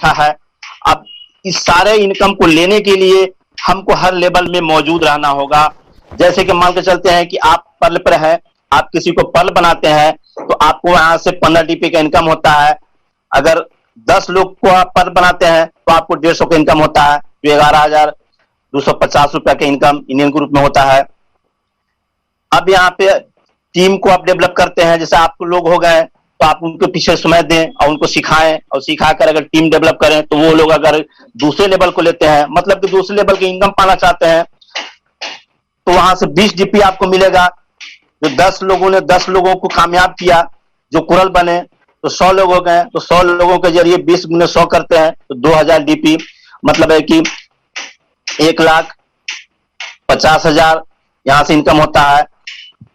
बैठा है। अब इस सारे इनकम को लेने के लिए हमको हर लेवल में मौजूद रहना होगा। जैसे कि मान के चलते हैं कि आप पर्ल पर है, आप किसी को पर्ल बनाते हैं तो आपको वहां से 15 डीपी का इनकम होता है। अगर 10 लोग को आप पर्ल बनाते हैं तो आपको 150 का इनकम होता है, जो 11,250 रुपया का इनकम इंडियन ग्रुप में होता है। अब यहाँ पे टीम को आप डेवलप करते हैं, जैसे आपको लोग हो गए तो आप उनके पीछे समय दें और उनको सिखाएं, और सिखाकर अगर टीम डेवलप करें तो वो लोग अगर दूसरे लेवल को लेते हैं, मतलब कि दूसरे लेवल की इनकम पाना चाहते हैं, तो वहां से 20 डीपी आपको मिलेगा। जो 10 लोगों ने 10 लोगों को कामयाब किया, जो कुरल बने, तो 100 लोग हो गए, तो 100 लोगों के जरिए 20 गुने 100 करते हैं तो 2000 डीपी, मतलब है कि 1,50,000 यहां से इनकम होता है।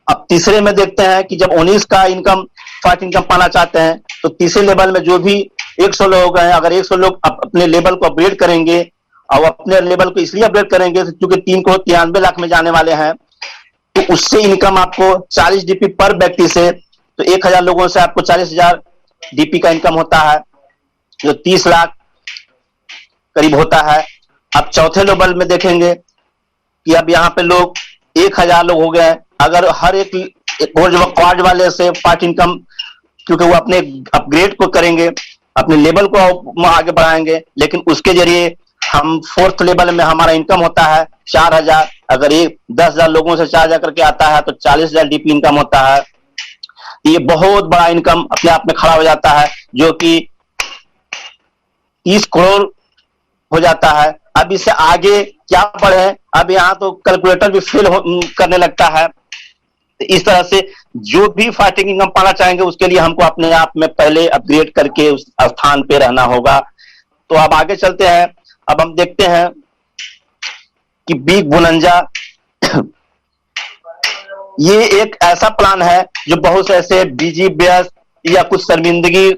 अब तीसरे में देखते हैं कि जब 19 का इनकम फर्स्ट इनकम पाना चाहते हैं तो तीसरे लेवल में जो भी 100 लोग हैं, अगर 100 लोग अपने लेवल को अपग्रेड करेंगे, और अपने लेवल को इसलिए अपग्रेड करेंगे क्योंकि टीम को 93 लाख में जाने वाले हैं, तो उससे इनकम आपको 40 डीपी पर व्यक्ति से, तो 1000 लोगों से आपको 40,000 डीपी का इनकम होता है, जो 30 लाख करीब होता है। अब चौथे लेवल में देखेंगे कि अब यहाँ पे लोग 1000 लोग हो गए, अगर हर एक क्वाड वाले से पार्ट इनकम, क्योंकि वो अपने अपग्रेड को करेंगे, अपने लेवल को आगे बढ़ाएंगे, लेकिन उसके जरिए हम फोर्थ लेवल में हमारा इनकम होता है 4000। अगर 10,000 लोगों से 4000 करके आता है तो 40,000 डीपी इनकम होता है। ये बहुत बड़ा इनकम अपने आप में खड़ा हो जाता है, जो कि 30 करोड़ हो जाता है। अब इससे आगे क्या बढ़े, अब यहाँ तो कैलकुलेटर भी फेल करने लगता है। तो इस तरह से जो भी फाइटिंग इनकम पाना चाहेंगे उसके लिए हमको अपने आप में पहले अपग्रेड करके उस स्थान पे रहना होगा। तो अब आगे चलते हैं। अब हम देखते हैं कि बिग बोनंजा ये एक ऐसा प्लान है जो बहुत से ऐसे बिजी बेस या कुछ शर्मिंदगी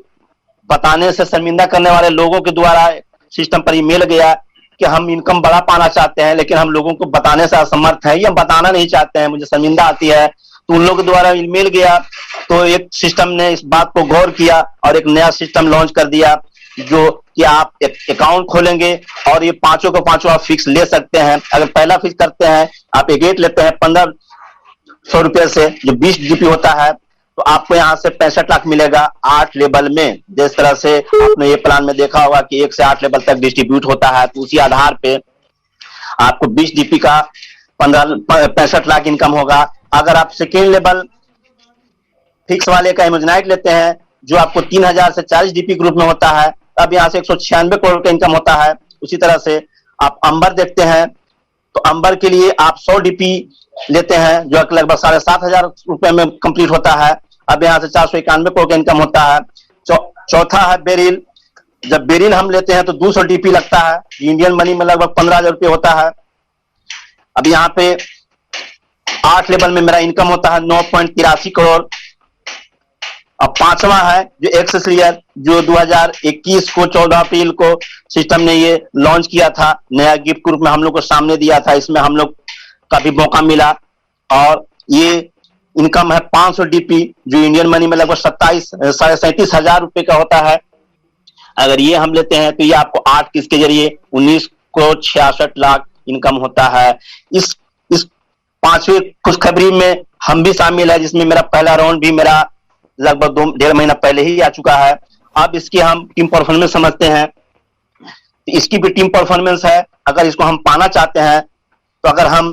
बताने से शर्मिंदा करने वाले लोगों के द्वारा सिस्टम पर ईमेल गया कि हम इनकम बड़ा पाना चाहते हैं, लेकिन हम लोगों को बताने से असमर्थ हैं या बताना नहीं चाहते हैं, मुझे शर्मिंदा आती है। तो उन लोगों के द्वारा ईमेल गया तो एक सिस्टम ने इस बात को गौर किया और एक नया सिस्टम लॉन्च कर दिया, जो कि आप एक अकाउंट खोलेंगे और ये पांचों को पांचों आप फिक्स ले सकते हैं। अगर पहला फिक्स करते हैं, आप एक गेट लेते हैं 1500 रुपए से, जो 20 जीपी होता है, तो आपको यहाँ से 65 लाख मिलेगा 8 लेवल में। जिस तरह से आपने ये प्लान में देखा होगा कि 1 से 8 लेवल तक डिस्ट्रीब्यूट होता है, तो उसी आधार पे आपको 20 डीपी का 65 लाख इनकम होगा। अगर आप सेकेंड लेवल फिक्स वाले का इमेजिनाइट लेते हैं, जो आपको 3000 से 40 डीपी ग्रुप में होता है, तब यहाँ से 196 करोड़ का इनकम होता है। उसी तरह से आप अंबर देखते हैं, तो अंबर के लिए आप 100 डीपी लेते हैं, जो लगभग 7,500 रुपए में कंप्लीट होता है। अब यहाँ से 491 करोड़ का इनकम होता है। चौथा है बेरिल। जब बेरिल हम लेते हैं तो 200 डीपी लगता है, इंडियन मनी में लगभग 15,000 रुपये होता है। अब यहाँ पे 8 लेवल में मेरा इनकम होता है 9.83 करोड़। अब पांचवा है जो एक्सेसरियर, जो 2021 को 14 अप्रैल को सिस्टम ने ये लॉन्च किया था, नया गिफ्ट ग्रुप में हम लोग को सामने दिया था। इसमें हम लोग का भी मौका मिला और ये इनकम है 500 डीपी, जो इंडियन मनी में लगभग 37,500 रुपए का होता है। अगर ये हम लेते हैं तो ये आपको 8 किस्त के जरिए 19 करोड़ 66 लाख इनकम होता है। इस पांचवी खुशखबरी में हम भी शामिल है, जिसमें मेरा पहला राउंड भी मेरा लगभग 1.5 महीना पहले ही आ चुका है। अब इसकी हम टीम परफॉर्मेंस समझते हैं। इसकी भी टीम परफॉर्मेंस है। अगर इसको हम पाना चाहते हैं तो अगर हम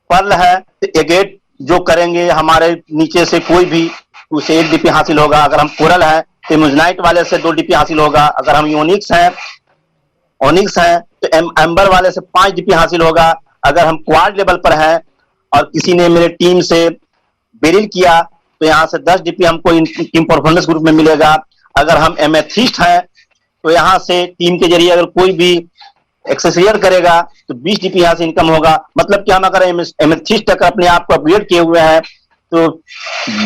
पर्ल है तो एगेट जो करेंगे हमारे नीचे से कोई भी, उसे 1 डीपी हासिल होगा। अगर हम कोरल है तो इमेजिनाइट वाले से 2 डीपी हासिल होगा। अगर हम ओनिक्स हैं तो एम्बर वाले से 5 डीपी हासिल होगा। अगर हम क्वाड लेवल पर हैं और किसी ने मेरे टीम से बेरिल किया तो यहाँ से 10 डीपी हमको टीम परफॉर्मेंस ग्रुप में मिलेगा। अगर हम एमेथिस्ट हैं तो यहाँ से टीम के जरिए अगर कोई भी एक्सेसरियर करेगा तो 20 डीपी यहाँ से इनकम होगा। मतलब कि हम अगर एमेथिस्ट तक अपने आप को अपग्रेड किए हुए हैं तो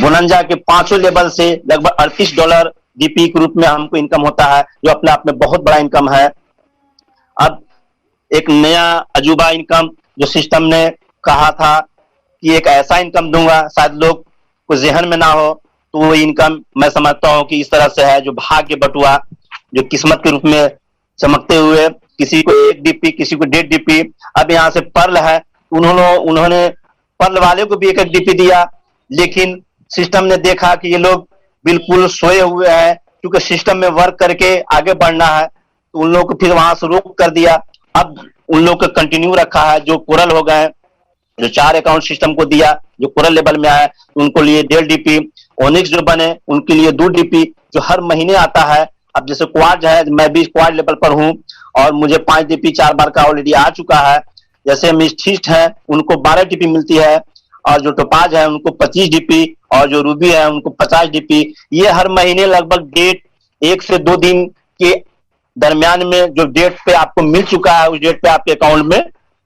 बोनंजा के 5 लेवल से लगभग $38 डीपी के रूप में हमको इनकम होता है, जो अपने आप में बहुत बड़ा इनकम है। अब एक नया अजूबा इनकम जो सिस्टम ने कहा था कि एक ऐसा इनकम दूंगा, शायद लोग को जहन में ना हो, तो वो इनकम मैं समझता हूं कि इस तरह से है, जो भाग्य बटुआ, जो किस्मत के रूप में चमकते हुए, किसी को 1 डीपी, किसी को 1.5 डीपी। अब यहाँ से पर्ल है, उन्होंने पर्ल वाले को भी 1 डीपी दिया, लेकिन सिस्टम ने देखा कि ये लोग बिल्कुल सोए हुए हैं, क्योंकि सिस्टम में वर्क करके आगे बढ़ना है, तो उन लोगों को फिर वहां से रोक कर दिया। अब उन लोगों को कंटिन्यू रखा है, जो कोरल हो गए, जो 4 अकाउंट सिस्टम को दिया, जो कोरल लेवल में आए, उनको लिए 1.5 डीपी। ओनिक्स जो बने उनके लिए 2 डीपी, जो हर महीने आता है। अब जैसे क्वाड है, मैं भी क्वाड लेवल पर हूं और मुझे 5 डीपी 4 बार का ऑलरेडी आ चुका है। जैसे मिस्टिस्ट है, उनको 12 डीपी मिलती है, और जो टोपाज है उनको 25 डीपी, और जो रूबी है उनको 50 डीपी। ये हर महीने लगभग डेट 1 से 2 दिन के दरमियान में जो डेट पे आपको मिल चुका है, उस डेट पे आपके अकाउंट में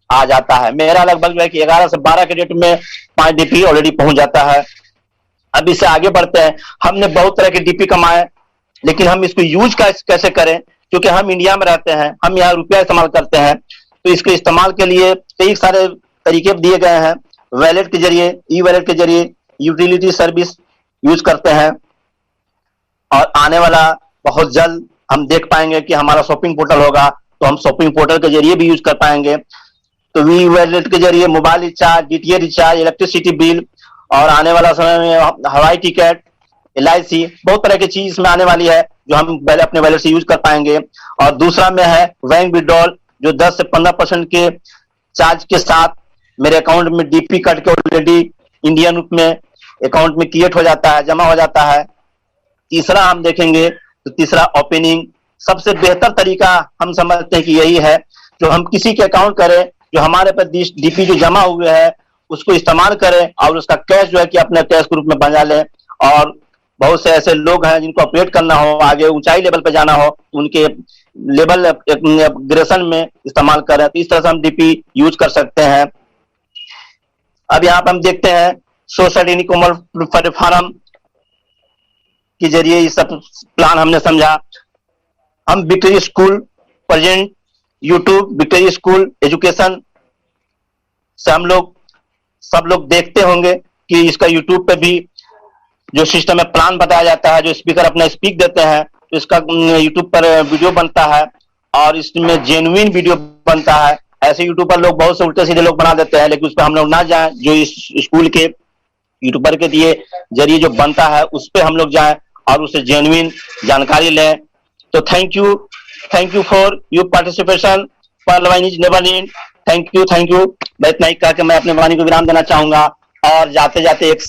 आ जाता है। मेरा लगभग 11 से 12 के डेट में 5 डीपी ऑलरेडी पहुंच जाता है। अब इससे आगे बढ़ते हैं। हमने बहुत तरह के डीपी कमाए, लेकिन हम इसको यूज कैसे करें, क्योंकि हम इंडिया में रहते हैं, हम यहाँ रुपया इस्तेमाल करते हैं, तो इसके इस्तेमाल के लिए कई सारे तरीके दिए गए हैं। वैलेट के जरिए, ई वैलेट के जरिए यूटिलिटी सर्विस यूज करते हैं, और आने वाला बहुत जल्द हम देख पाएंगे कि हमारा शॉपिंग पोर्टल होगा, तो हम शॉपिंग पोर्टल के जरिए भी यूज कर पाएंगे। तो वी वैलेट के जरिए mobile recharge, DTH recharge, electricity bill, और आने वाला समय में हवाई टिकट, LIC, बहुत तरह की चीज इसमें आने वाली है, जो हम पहले अपने वैलेट से यूज कर पाएंगे। और दूसरा में है बैंक विड्रॉल, जो 10 से 15% के चार्ज के साथ मेरे अकाउंट में डीपी कट के ऑलरेडी इंडियन रूप में अकाउंट में क्रिएट हो जाता है, जमा हो जाता है। तीसरा हम देखेंगे तो तीसरा ओपनिंग, सबसे बेहतर तरीका हम समझते हैं कि यही है, जो हम किसी के अकाउंट करें, जो हमारे पास डीपी जो जमा हुए हैं उसको इस्तेमाल करें, और उसका कैश जो है कि अपने कैश के रूप में बना लें। और बहुत से ऐसे लोग हैं जिनको अपडेट करना हो, आगे ऊंचाई लेवल पे जाना हो, उनके लेवल अपग्रेडेशन में इस्तेमाल करें, तो इस तरह से हम डीपी यूज कर सकते हैं। अब यहाँ पे हम देखते हैं सोशल इनकम प्लेटफॉर्म के जरिए ये सब प्लान हमने समझा। हम victory school present, YouTube victory school education से हम लोग सब लोग देखते होंगे कि इसका यूट्यूब पे भी जो सिस्टम में प्लान बताया जाता है, जो स्पीकर अपना स्पीक देते हैं, तो इसका यूट्यूब पर वीडियो बनता है, और इसमें जेन्युइन वीडियो बनता है। ऐसे यूट्यूब पर लोग बहुत से उल्टे सीधे लोग बना देते हैं, लेकिन उस पर हम लोग ना जाएं, जो इस स्कूल के यूट्यूबर के दिए जरिए जो बनता है उस पर हम लोग जाएं और उससे जेन्युइन जानकारी लें। तो thank you for your participation. Pearl wine is never end. Thank you. मैं इतना ही कह के मैं अपने वाणी को विराम देना चाहूंगा, और जाते जाते एक